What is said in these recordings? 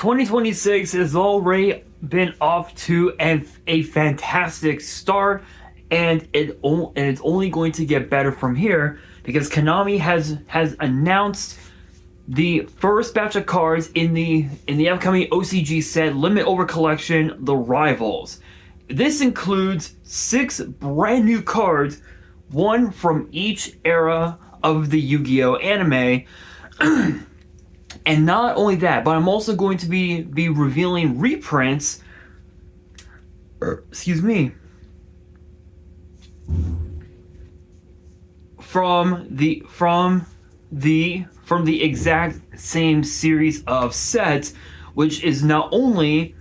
2026 has already been off to a fantastic start, and it's only going to get better from here because Konami has announced the first batch of cards in the upcoming OCG set Limit Over Collection, The Rivals. This includes 6 brand new cards, one from each era of the Yu-Gi-Oh anime. And not only that, but I'm also going to be revealing reprints. Excuse me. From the exact same series of sets, which is not only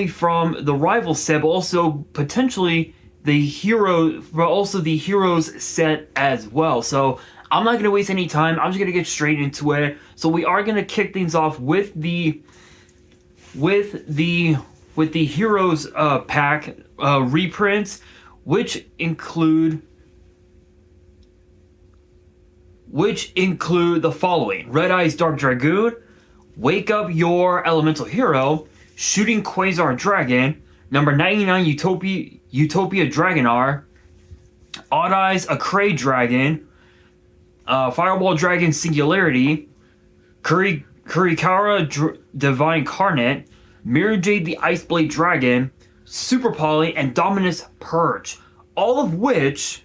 from the rival set, but also potentially the heroes set as well. So I'm not going to waste any time. I'm just going to get straight into it. So we are going to kick things off with the heroes pack reprints, which include the following: Red Eyes Dark Dragoon, Wake Up Your Elemental Hero, Shooting Quasar Dragon, number 99 Utopia Dragonar, Odd Eyes Acray Dragon, Fireball Dragon Singularity, Kurikara Divine Carnate, Mirror Jade the Iceblade Dragon, Super Poly, and Dominus Purge. All of which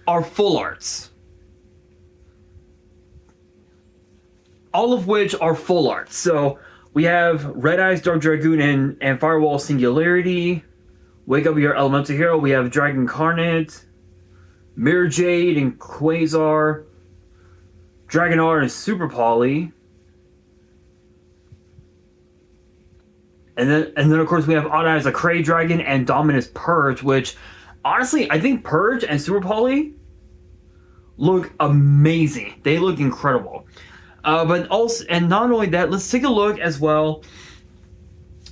are full arts. So we have Red Eyes Dark Dragoon and Firewall Singularity, Wake Up Your Elemental Hero. We have Dragon Carnate, Mirror Jade and Quasar, Dragonar and Super Poly. And then of course we have Odd Eyes Acray Dragon and Dominus Purge, which honestly I think Purge and Super Poly look amazing. They look incredible. But also, and not only that, let's take a look as well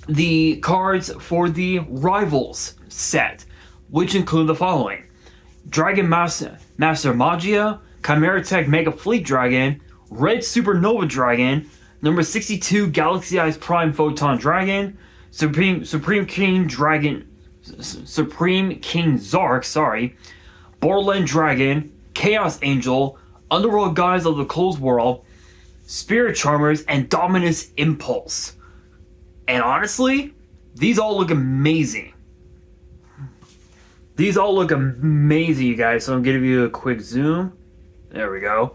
the cards for the Rivals set, which include the following: Dragon Master Magia, Chimera Tech Mega Fleet Dragon, Red Supernova Dragon, number 62 Galaxy Eyes Prime Photon Dragon, Supreme King Zark, Borland Dragon, Chaos Angel, Underworld Guys of the Closed World, Spirit Charmers, and Dominus Impulse. And honestly, these all look amazing. You guys. So I'm gonna give you a quick zoom. There we go.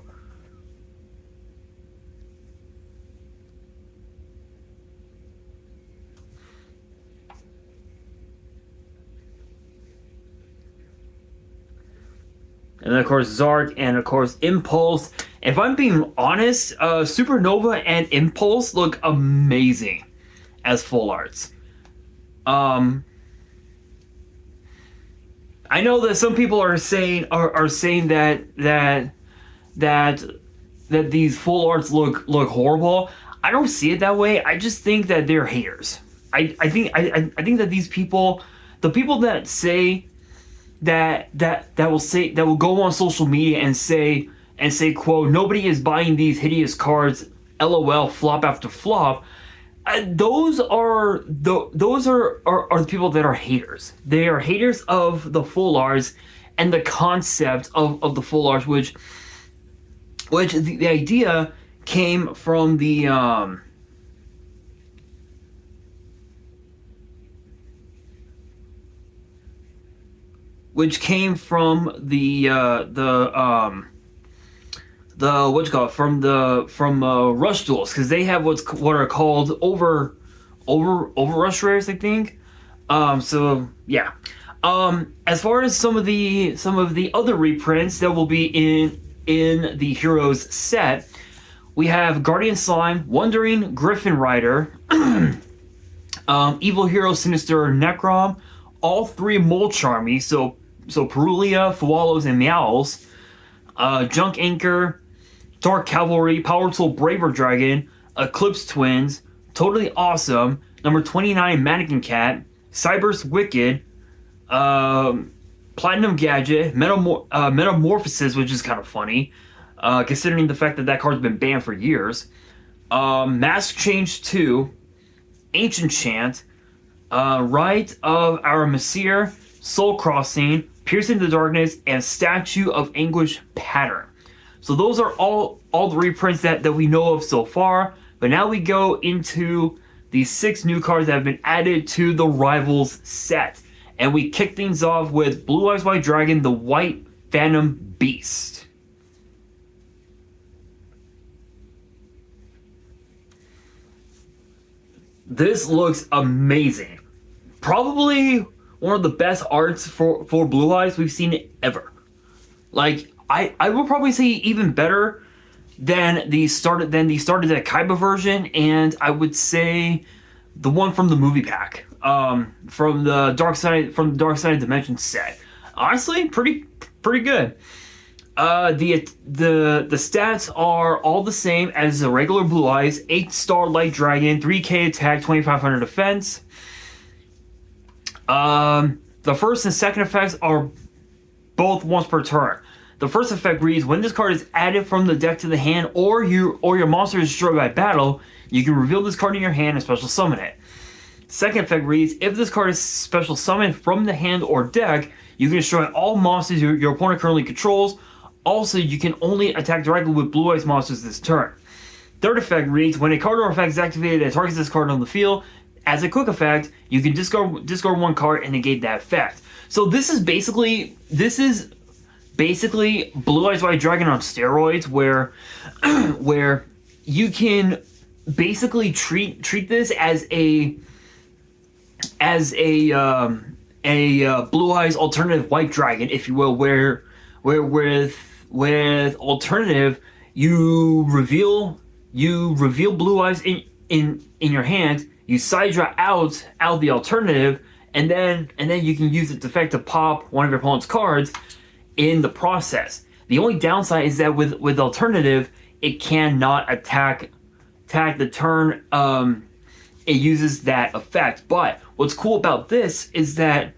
And then of course Zark and of course Impulse. If I'm being honest, Supernova and Impulse look amazing as full arts. I know that some people are saying that these full arts look horrible. I don't see it that way. I just think that they're haters. I think that these people, the people that say that will go on social media and say quote, nobody is buying these hideous cards, LOL, flop after flop. Those are the people that are haters. They are haters of the full arts and the concept of the full arts, which the idea came from the Rush Duels, because they have what are called over rush rares, I think. So yeah. As far as some of the other reprints that will be in the Heroes set, we have Guardian Slime, Wandering Griffin Rider, Evil Hero Sinister Necrom, all 3 Mole Charmy, so Perulia, Fualos, and Meowls, Junk Anchor, Dark Cavalry, Power Tool Braver Dragon, Eclipse Twins, Totally Awesome, number 29 Mannequin Cat, Cyber's Wicked, Platinum Gadget, Metamorphosis, which is kind of funny, considering the fact that card's been banned for years, Mask Change 2, Ancient Chant, Rite of Our Messiah, Soul Crossing, Piercing the Darkness, and Statue of Anguish Pattern. So those are all the reprints that we know of so far. But now we go into these 6 new cards that have been added to the Rivals set. And we kick things off with Blue Eyes White Dragon, the White Phantom Beast. This looks amazing. Probably one of the best arts for Blue Eyes we've seen ever. Like, I will probably say even better than the started at Kaiba version, and I would say the one from the movie pack, from the Dark Side of Dimension set. Honestly, pretty good. The stats are all the same as the regular Blue Eyes. 8-star Light Dragon, 3k attack, 2500 defense. The first and second effects are both once per turn. The first effect reads, when this card is added from the deck to the hand, or your monster is destroyed by battle, you can reveal this card in your hand and special summon it. Second effect reads, if this card is special summoned from the hand or deck, you can destroy all monsters your opponent currently controls. Also, you can only attack directly with Blue Eyes monsters this turn. Third effect reads, when a card or effect is activated that targets this card on the field, as a quick effect, you can discard one card and negate that effect. So this is basically Blue Eyes White Dragon on steroids, where you can basically treat this as a Blue Eyes alternative White Dragon, if you will, where with alternative you reveal Blue Eyes in your hand, you side draw out the alternative, and then you can use its effect to pop one of your opponent's cards in the process. The only downside is that with alternative, it cannot attack the turn it uses that effect. But what's cool about this is that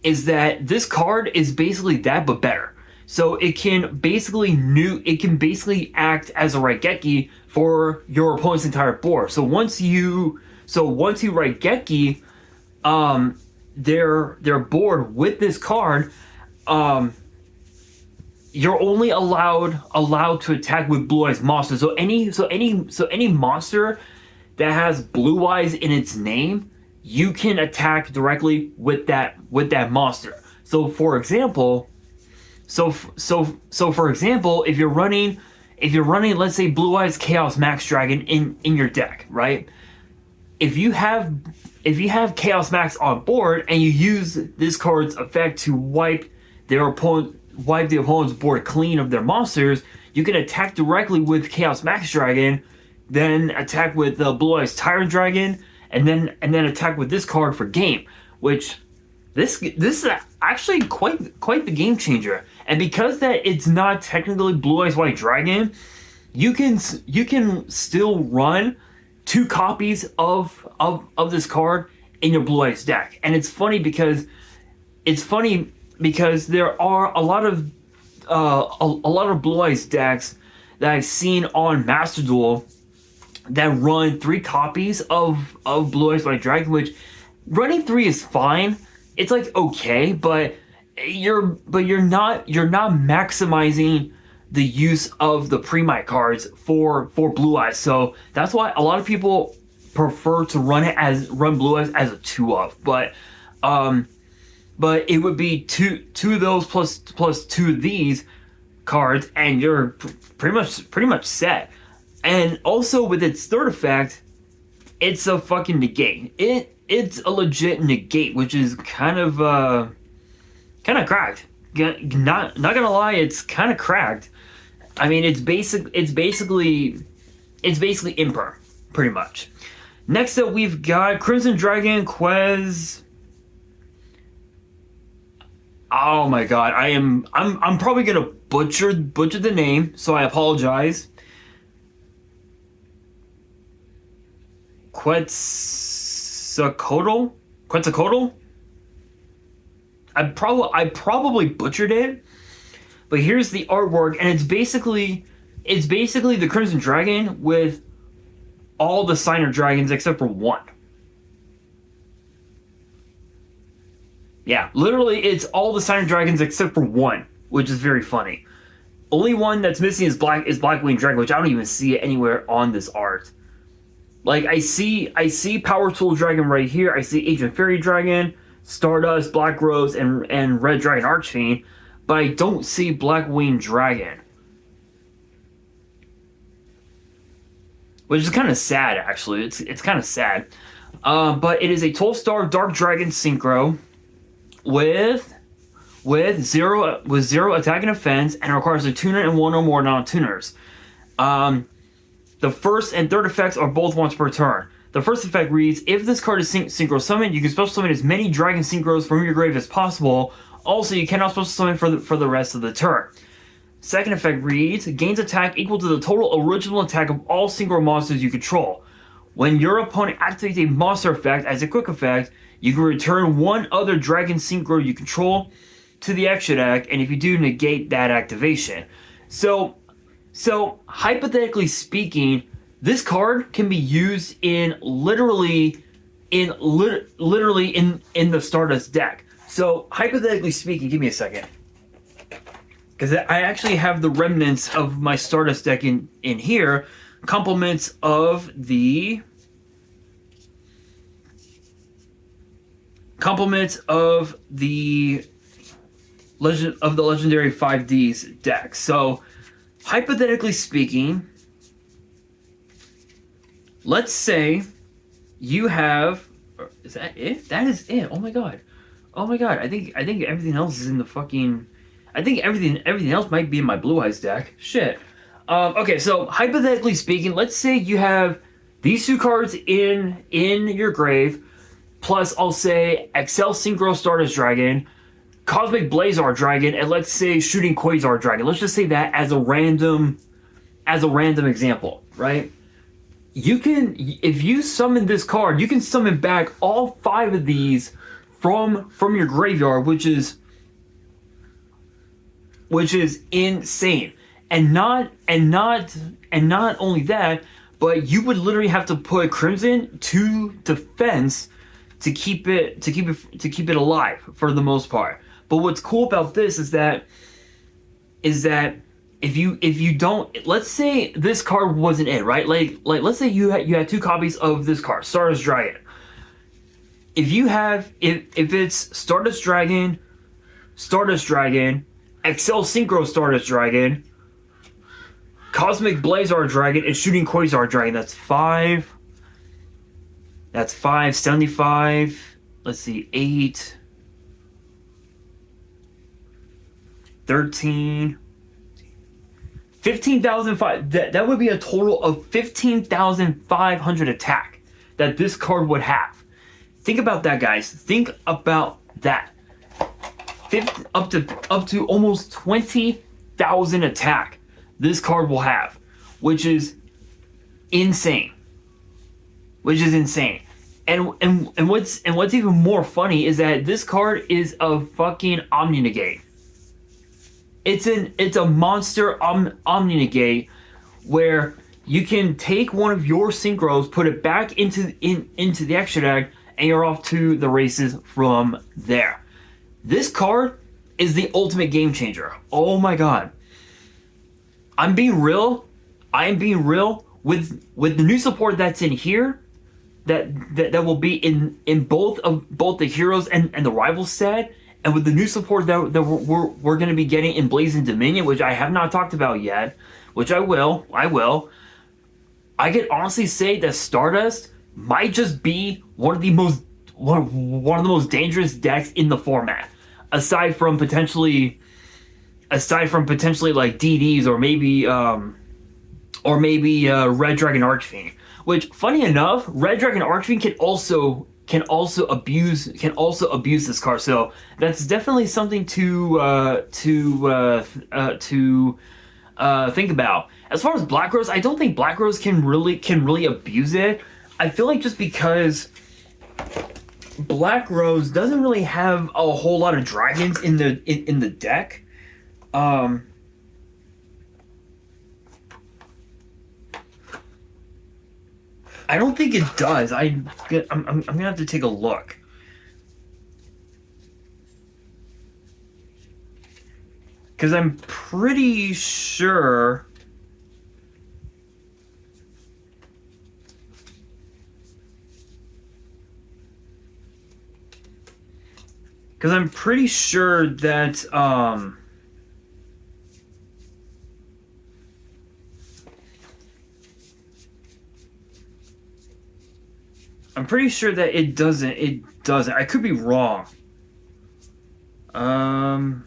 this card is basically that but better. So it can basically act as a Raigeki for your opponent's entire board. So once you Raigeki their board with this card, you're only allowed to attack with Blue Eyes monsters. So any monster that has Blue Eyes in its name, you can attack directly with that monster. So for example, if you're running, let's say Blue Eyes Chaos Max Dragon in your deck, right? If you have Chaos Max on board and you use this card's effect to wipe the opponent's board clean of their monsters, you can attack directly with Chaos Max Dragon, then attack with the Blue Eyes Tyrant Dragon, and then attack with this card for game. Which this is actually quite the game changer. And because that it's not technically Blue Eyes White Dragon, you can still run 2 copies of this card in your Blue Eyes deck. And it's funny because there are a lot of Blue Eyes decks that I've seen on Master Duel that run 3 copies of Blue Eyes White Dragon, which running 3 is fine. It's like okay, but you're not maximizing the use of the pre-mic cards for Blue Eyes. So that's why a lot of people prefer to run Blue Eyes as a 2-of. But it would be two of those plus 2 of these cards, and you're pretty much set. And also with its third effect, it's a fucking negate. It's a legit negate, which is kind of cracked. Not gonna lie, it's kind of cracked. I mean, it's basically imper, pretty much. Next up, we've got Crimson Dragon Quez. Oh my god, I'm probably gonna butcher the name, so I apologize. Quetzalcoatl? I probably butchered it, but here's the artwork, and it's basically it's basically the Crimson Dragon with all the Signer Dragons except for one. Yeah, literally, it's all the Signer Dragons except for one, which is very funny. Only one that's missing is Blackwing Dragon, which I don't even see it anywhere on this art. Like, I see Power Tool Dragon right here. I see Ancient Fairy Dragon, Stardust, Black Rose, and Red Dragon Archfiend, but I don't see Blackwing Dragon. Which is kind of sad, actually. It's kind of sad. But it is a 12-star Dark Dragon Synchro with zero attack and defense, and it requires a tuner and one or more non-tuners. The first and third effects are both once per turn. The first effect reads, if this card is Synchro Summoned, you can special summon as many Dragon Synchros from your grave as possible. Also, you cannot special summon for the rest of the turn. Second effect reads, gains attack equal to the total original attack of all Synchro monsters you control. When your opponent activates a monster effect as a quick effect, you can return one other Dragon Synchro you control to the extra deck, and if you do, negate that activation. So hypothetically speaking, this card can be used in literally in the Stardust deck. So hypothetically speaking, give me a second, because I actually have the remnants of my Stardust deck in here, compliments of the legendary 5Ds deck. So hypothetically speaking, let's say you have, is that it? That is it. Oh my god. I think everything else is in the fucking, I think everything else might be in my Blue Eyes deck. Shit. Okay, so hypothetically speaking, let's say you have these two cards in your grave, plus I'll say Excel Synchro Stardust Dragon, Cosmic Blazar Dragon, and let's say Shooting Quasar Dragon. Let's just say that as a random example, right? You can, if you summon this card, you can summon back all 5 of these from your graveyard, which is insane. And not only that, but you would literally have to put Crimson to defense to keep it alive for the most part. But what's cool about this is that if you don't, let's say this card wasn't it, right? Like let's say you had 2 copies of this card, Stardust Dragon. If it's Stardust Dragon, Excel Synchro Stardust Dragon, Cosmic Blazar Dragon, and Shooting Quasar Dragon, that's 5. That's 5, 75. Let's see, 8, 13, 15,005. That would be a total of 15,500 attack that this card would have. Think about that, guys. Think about that. Up to almost 20,000 attack this card will have, which is insane. And what's even more funny is that this card is a fucking Omni Negate. It's a monster Omni Negate where you can take one of your synchros, put it back into the extra deck, and you're off to the races from there. This card is the ultimate game changer. Oh my god. I'm being real. I am being real with the new support that's in here, that will be in both the heroes and the rivals set, and with the new support that we're going to be getting in Blazing Dominion, which I have not talked about yet, which I will. I could honestly say that Stardust might just be one of the most dangerous decks in the format, aside from potentially like DDs or maybe Red Dragon Archfiend. Which, funny enough, Red Dragon Archfiend can also abuse this card. So that's definitely something to think about. As far as Black Rose, I don't think Black Rose can really abuse it. I feel like just because Black Rose doesn't really have a whole lot of dragons in the deck. I don't think it does. I'm gonna have to take a look. Because I'm pretty sure. Because I'm pretty sure that I'm pretty sure that it doesn't. It doesn't. I could be wrong. Um.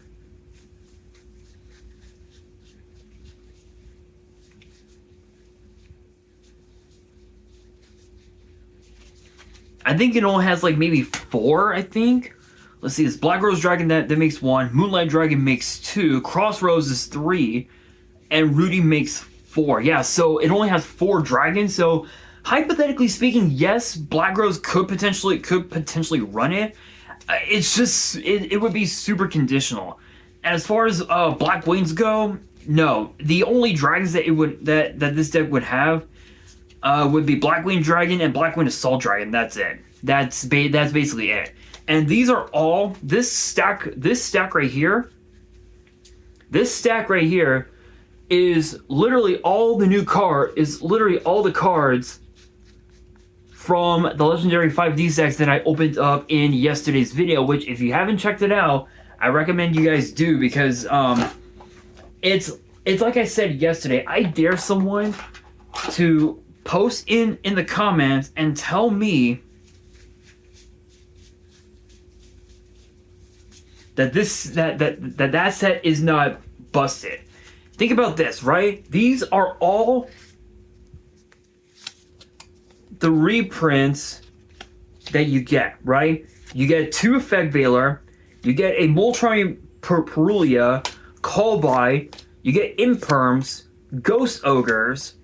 I think it only has like maybe 4. I think. Let's see. This Black Rose Dragon that makes 1. Moonlight Dragon makes 2. Crossroads is 3, and Rudy makes 4. Yeah. So it only has 4 dragons. So hypothetically speaking, yes, Black Rose could potentially run it. It's just it would be super conditional. And as far as Black Wings go, no. The only dragons that it would that this deck would have would be Blackwing Dragon and Blackwing Assault Dragon. That's it. That's basically it. And these are all this stack right here. This stack right here is literally all the new card is literally all the cards from the Legendary 5D stacks that I opened up in yesterday's video, which if you haven't checked it out, I recommend you guys do, because it's like I said yesterday, I dare someone to post in the comments and tell me that that set is not busted. Think about this, right? These are all the reprints that you get, right? You get 2 Effect Veiler, you get a Moltron Perulia, Call By, you get Imperms, Ghost Ogres.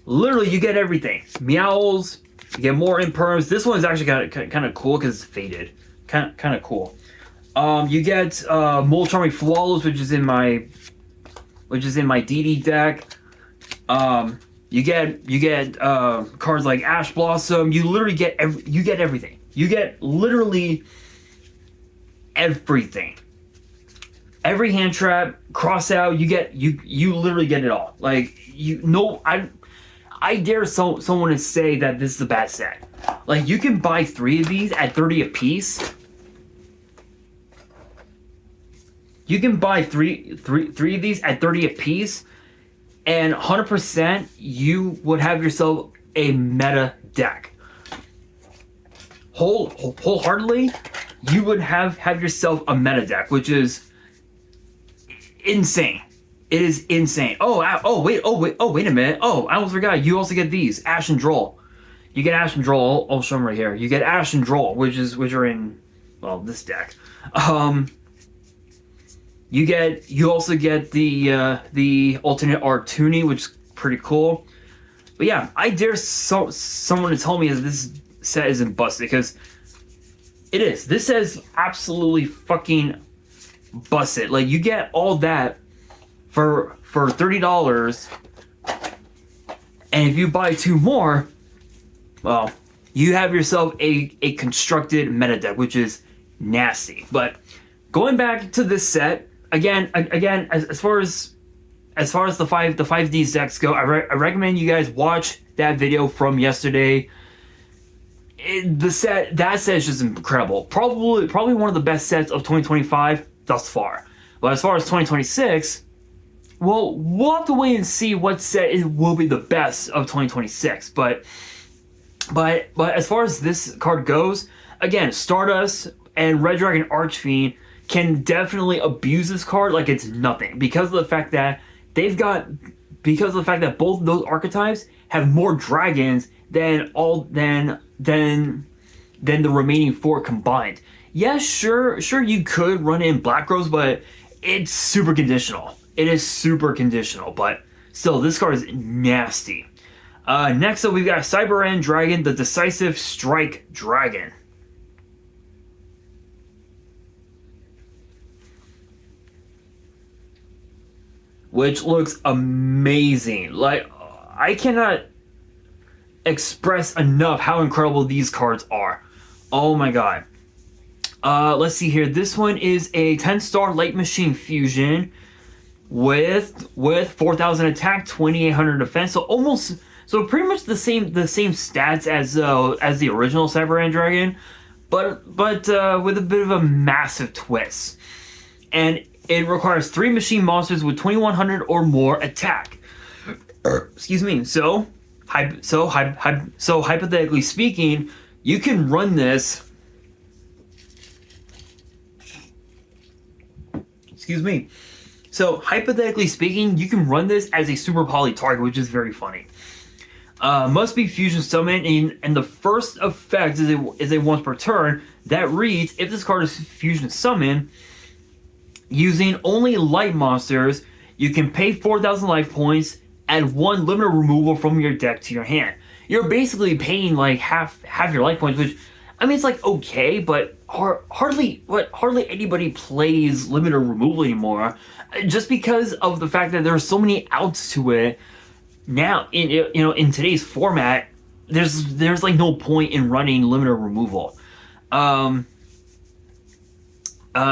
Literally, you get everything. Meowls, you get more Imperms. This one's actually kind of cool because it's faded. Kind of cool. You get Moltron Flawless, which is in my DD deck. You get cards like Ash Blossom. You literally get everything. You get literally everything. Every hand trap, cross out. You literally get it all. Like I dare someone to say that this is a bad set. Like, you can buy 3 of these at 30 a piece. You can buy three of these at 30 a piece, and 100% you would have yourself a meta deck. Wholeheartedly, you would have yourself a meta deck, which is insane. It is insane. Wait a minute. Oh, I almost forgot. You also get these Ash and Droll. You get Ash and Droll. I'll show them right here. You get Ash and Droll, which are in, well, this deck. You also get the alternate art Toonie, which is pretty cool. But yeah, I dare someone to tell me that this set isn't busted, because it is. This says absolutely fucking busted. Like, you get all that for $30, and if you buy 2 more, well, you have yourself a constructed meta deck, which is nasty. But going back to this set, again, as far as the 5D decks go, I recommend you guys watch that video from yesterday. That set is just incredible. Probably one of the best sets of 2025 thus far. But as far as 2026, well, we'll have to wait and see what set will be the best of 2026. But as far as this card goes, again, Stardust and Red Dragon Archfiend can definitely abuse this card like it's nothing, because of the fact that both of those archetypes have more dragons than the remaining 4 combined. Yes, sure you could run in Black Rose, but it's super conditional. It is super conditional, but still, this card is nasty. Next up, we've got Cyber End Dragon, the Decisive Strike Dragon. Which looks amazing. Like, I cannot express enough how incredible these cards are. Oh my god. Let's see here. This one is a 10-star Light Machine Fusion with 4,000 attack, 2,800 defense. So pretty much the same stats as the original Cyber Dragon, but with a bit of a massive twist. And it requires 3 machine monsters with 2,100 or more attack. Excuse me. So hypothetically speaking, you can run this. Excuse me. So hypothetically speaking, you can run this as a Super Poly target, which is very funny. Must be fusion summon, and the first effect is a once per turn that reads: if this card is fusion summon using only light monsters, you can pay 4,000 life points, add 1 limiter removal from your deck to your hand. You're basically paying like half your life points, which, I mean, it's like okay, but hardly anybody plays limiter removal anymore, just because of the fact that there are so many outs to it. Now, in today's format, there's like no point in running limiter removal.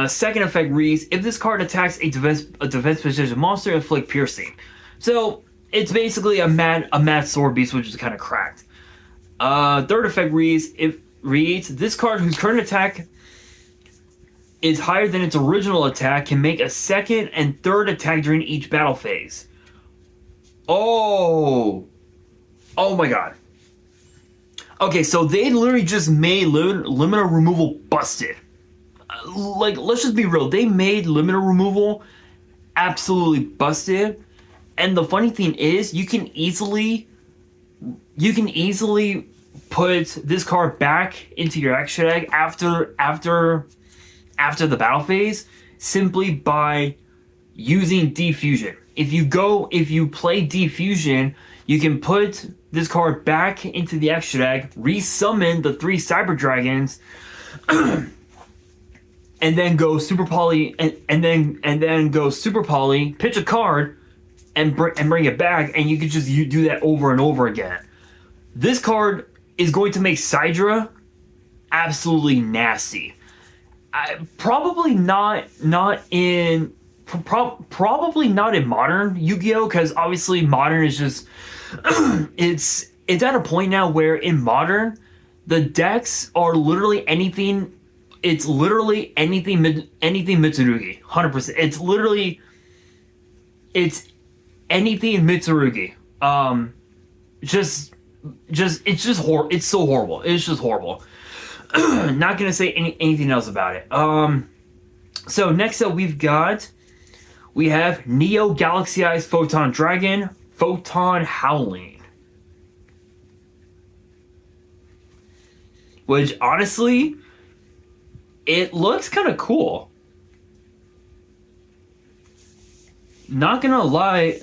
Second effect reads: if this card attacks a defense position monster, inflict piercing. So it's basically a mad sword beast, which is kind of cracked. Third effect reads: this card whose current attack is higher than its original attack can make a second and third attack during each battle phase. Oh my god. Okay, so they literally just made limiter removal busted. Like, let's just be real. They made limiter removal absolutely busted. And the funny thing is, you can easily put this card back into your extra deck after the battle phase simply by using Defusion. If you play Defusion, you can put this card back into the extra deck, resummon the 3 Cyber Dragons, and then go Super Poly, and then go Super Poly, pitch a card, and bring it back, and you can just do that over and over again. This card is going to make Sidra absolutely nasty. Probably not in modern Yu-Gi-Oh, because obviously modern is just it's at a point now where in modern the decks are literally anything. It's literally anything Mitsurugi, 100%. It's anything Mitsurugi. It's so horrible. It's just horrible. Not gonna say anything else about it. So next up we have Neo Galaxy Eyes Photon Dragon, Photon Howling. Which honestly, it looks kind of cool. Not gonna lie,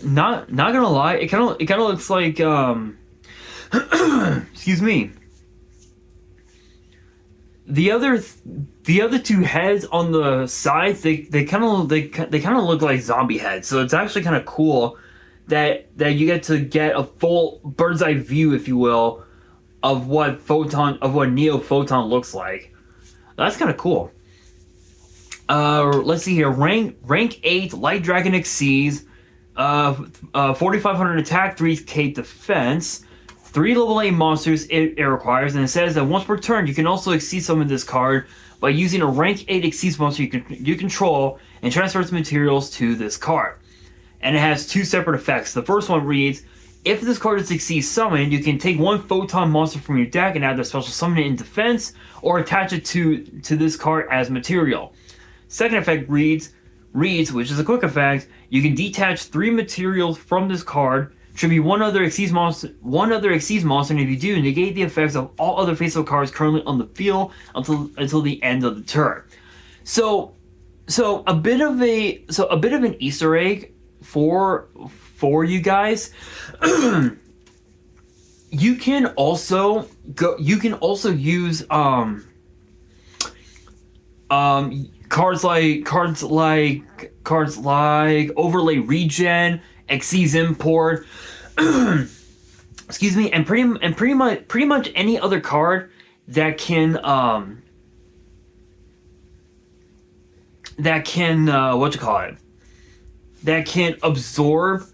it kind of looks like excuse me. The other 2 heads on the sides, they kind of look like zombie heads. So it's actually kind of cool that you get to get a full bird's eye view, if you will, of what Neo Photon looks like. That's kind of cool. Let's see here. Rank 8 Light Dragon Exceeds, 4,500 attack, 3k defense. 3 level 8 monsters it requires, and it says that once per turn you can also exceed summon this card by using a rank 8 Exceeds monster you control and transfer its materials to this card. And it has 2 separate effects. The first one reads: if this card is Exceeds summoned, you can take 1 photon monster from your deck and add the special summon it in defense, or attach it to this card as material. Second effect reads, which is a quick effect: you can detach 3 materials from this card, tribute one other Exceeds monster, and if you do, negate the effects of all other face-up cards currently on the field until the end of the turn. So a bit of an Easter egg for you guys. You can also use cards like Overlay Regen, Exceeds Import. excuse me, and pretty much any other card that can what you call it, that can absorb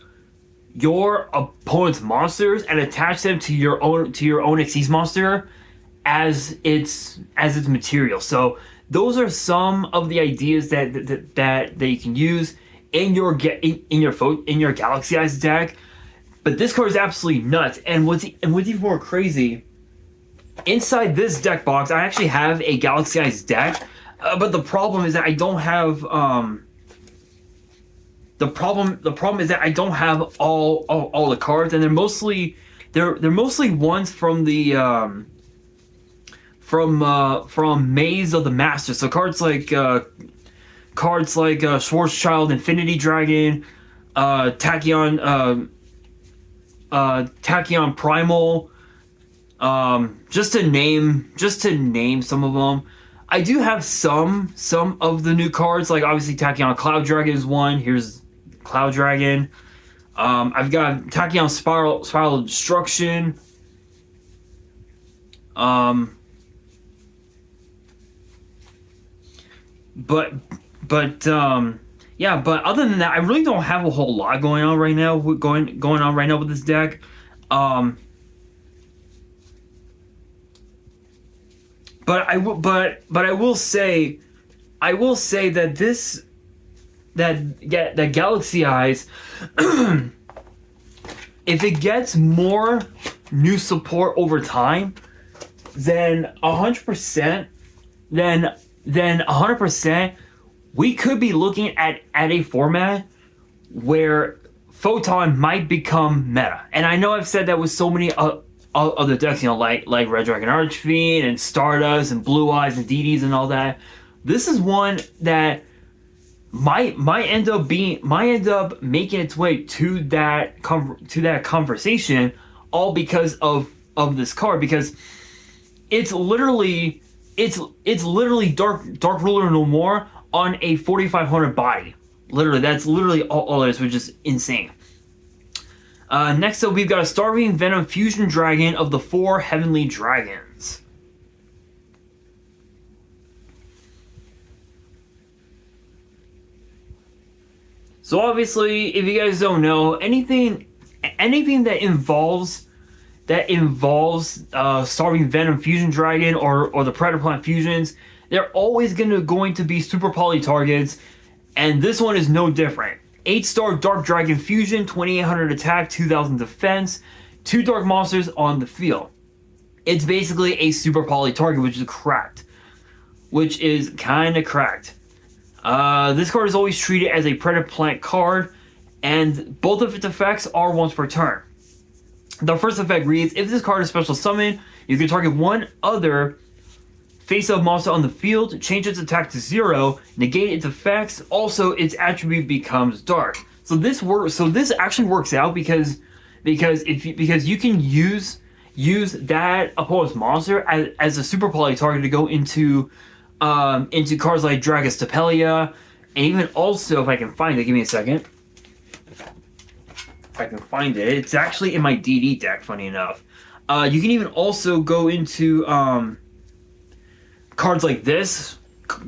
your opponent's monsters and attach them to your own Xyz monster as its material. So those are some of the ideas that you can use in your Galaxy Eyes deck. But this card is absolutely nuts. And what's even more crazy, inside this deck box, I actually have a Galaxy Eyes deck. But the problem is that I don't have the problem is that I don't have all the cards, and they're mostly ones from the from Maze of the Masters. So cards like Schwarzschild, Infinity Dragon, Tachyon Primal, just to name some of them. I do have some of the new cards, like obviously Tachyon Cloud Dragon is one. Here's Cloud Dragon. I've got Tachyon Spiral Destruction. Yeah, but other than that, I really don't have a whole lot going on right now. Going on right now with this deck. But I will say that that Galaxy Eyes, if it gets more new support over time, then 100%, we could be looking at a format where Photon might become meta. And I know I've said that with so many other decks, like Red Dragon Archfiend and Stardust and Blue Eyes and DDs and all that. This is one that might end up making its way to that conversation, all because of this card, because it's literally Dark Ruler No More on a 4500 body. Literally, that's literally all it is, which is insane. Next up, we've got a Starving Venom Fusion Dragon of the 4 Heavenly Dragons. So obviously, if you guys don't know, anything that involves Starving Venom Fusion Dragon or the Predator Plant Fusions, they're always going to be super poly targets, and this one is no different. 8-star Dark Dragon Fusion, 2800 attack, 2000 defense, 2 dark monsters on the field. It's basically a super poly target, which is kind of cracked. This card is always treated as a Predator Plant card, and both of its effects are once per turn. The first effect reads, if this card is special summon, you can target one other face-up monster on the field, change its attack to 0, negate its effects, also its attribute becomes dark. So this actually works out because you can use that opponent's monster as a super poly target to go into cards like Dragus Tapelia, and even also, if I can find it, give me a second. If I can find it, it's actually in my DD deck, funny enough. You can even also go into cards like this,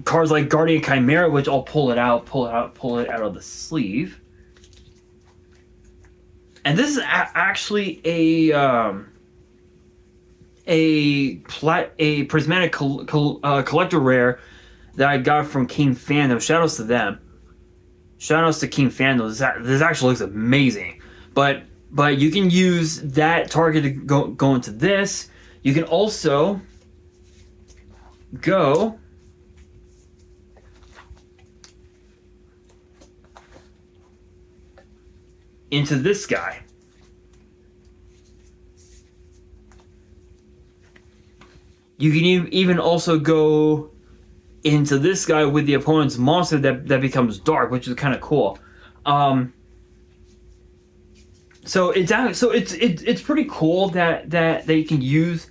cards like Guardian Chimera, which I'll pull it out of the sleeve. And this is actually a prismatic collector rare that I got from King Fandom. Shoutouts to them. Shoutouts to King Fandom. This actually looks amazing. But you can use that target to go into this. You can also go into this guy. You can even also go into this guy with the opponent's monster that becomes dark, which is kind of cool. So it's pretty cool that you can use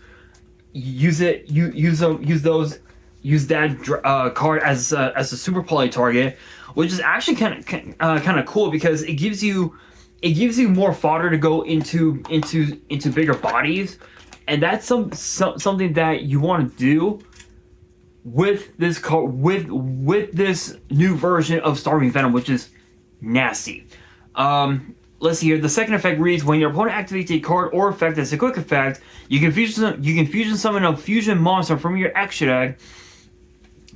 that card as a super poly target, which is actually kind of cool because it gives you it gives you more fodder to go into bigger bodies, and that's something that you want to do with this card, with this new version of Starving Venom, which is nasty. Let's see here. The second effect reads: when your opponent activates a card or effect as a quick effect, you can fusion summon a fusion monster from your extra deck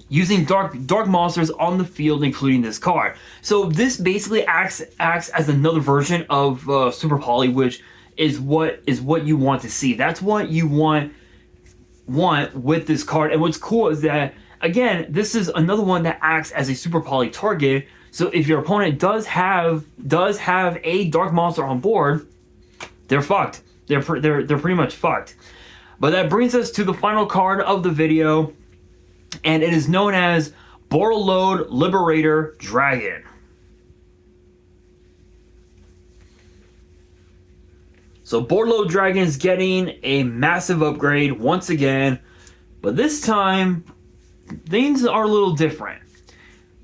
using dark monsters on the field, including this card. So this basically acts as another version of Super Poly, which is what you want to see. That's what you want with this card. And what's cool is that, again, this is another one that acts as a Super Poly target. So if your opponent does have a dark monster on board, they're fucked. They're pretty much fucked. But that brings us to the final card of the video, and it is known as Borreload Liberator Dragon. So Borreload Dragon is getting a massive upgrade once again, but this time things are a little different.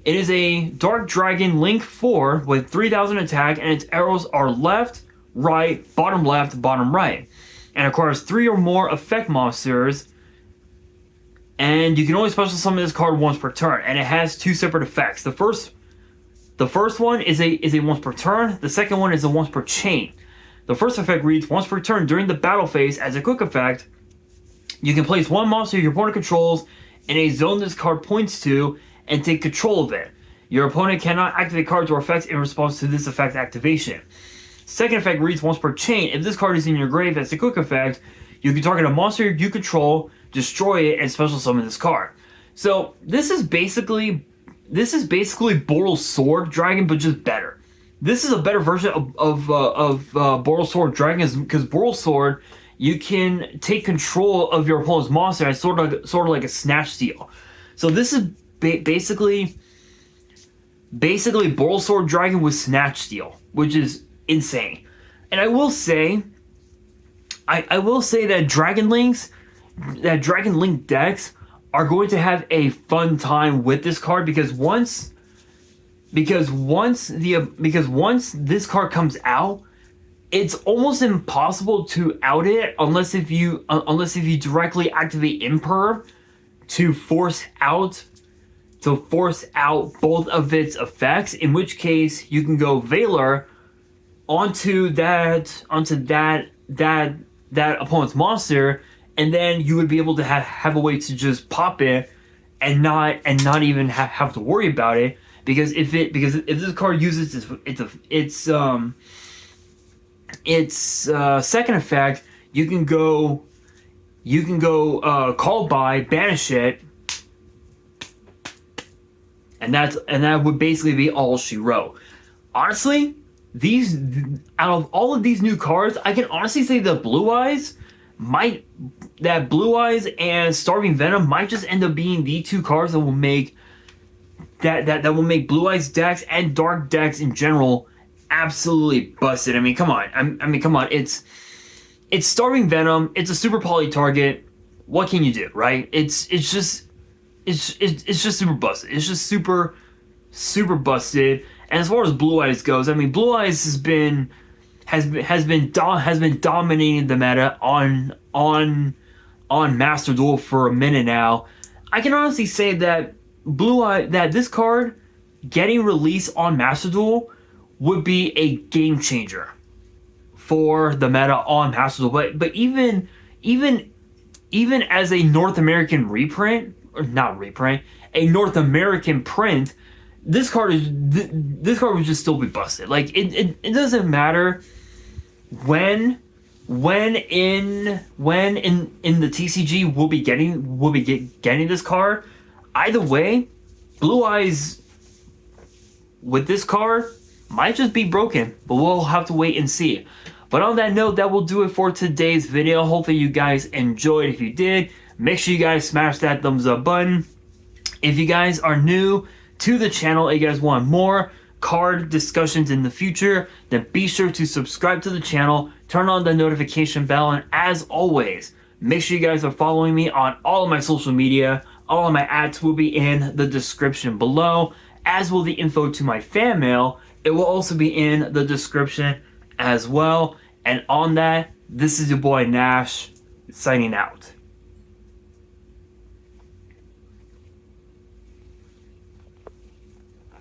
It is a Dark Dragon Link 4 with 3000 attack, and its arrows are left, right, bottom left, bottom right. And acquires 3 or more effect monsters, and you can only special summon this card once per turn, and it has 2 separate effects. The first one is a once per turn, the second one is a once per chain. The first effect reads: once per turn during the battle phase, as a quick effect, you can place one monster your opponent controls in a zone this card points to and take control of it. Your opponent cannot activate cards or effects in response to this effect activation. Second effect reads: once per chain, if this card is in your grave as a quick effect, you can target a monster you control, destroy it, and special summon this card. So this is basically Boral Sword Dragon, but just better. This is a better version of Boral Sword Dragon, because Boral Sword, you can take control of your opponent's monster as sort of like a Snatch Steal. So this is basically Boral Sword Dragon with Snatch Steal, which is insane. And I will say that Dragon Link decks are going to have a fun time with this card, because once this card comes out, it's almost impossible to out it unless if you directly activate Imperv to force out both of its effects, in which case you can go Valor onto that opponent's monster, and then you would be able to have a way to just pop it and not even have to worry about it, because if this card uses its second effect, you can go call by, banish it, and that would basically be all she wrote. Honestly, out of all of these new cards, I can honestly say that Blue Eyes and Starving Venom might just end up being the 2 cards that will make Blue Eyes decks and dark decks in general absolutely busted. I mean, come on. It's Starving Venom. It's a Super Poly target. What can you do, right? It's just super busted. It's just super busted. And as far as Blue Eyes goes, I mean, Blue Eyes has been dominating the meta on Master Duel for a minute now. I can honestly say that that this card getting released on Master Duel would be a game changer for the meta on Master Duel. But even as a North American reprint, or not reprint, a North American print, this card would just still be busted. Like it doesn't matter when in the TCG we'll be getting this card. Either way, Blue Eyes with this card might just be broken, but we'll have to wait and see. But on that note, that will do it for today's video. Hopefully you guys enjoyed. If you did, make sure you guys smash that thumbs up button. If you guys are new to the channel and you guys want more card discussions in the future, then be sure to subscribe to the channel, turn on the notification bell, and as always, make sure you guys are following me on all of my social media. All of my ads will be in the description below, as will the info to my fan mail. It will also be in the description as well. And on that, this is your boy Nash signing out.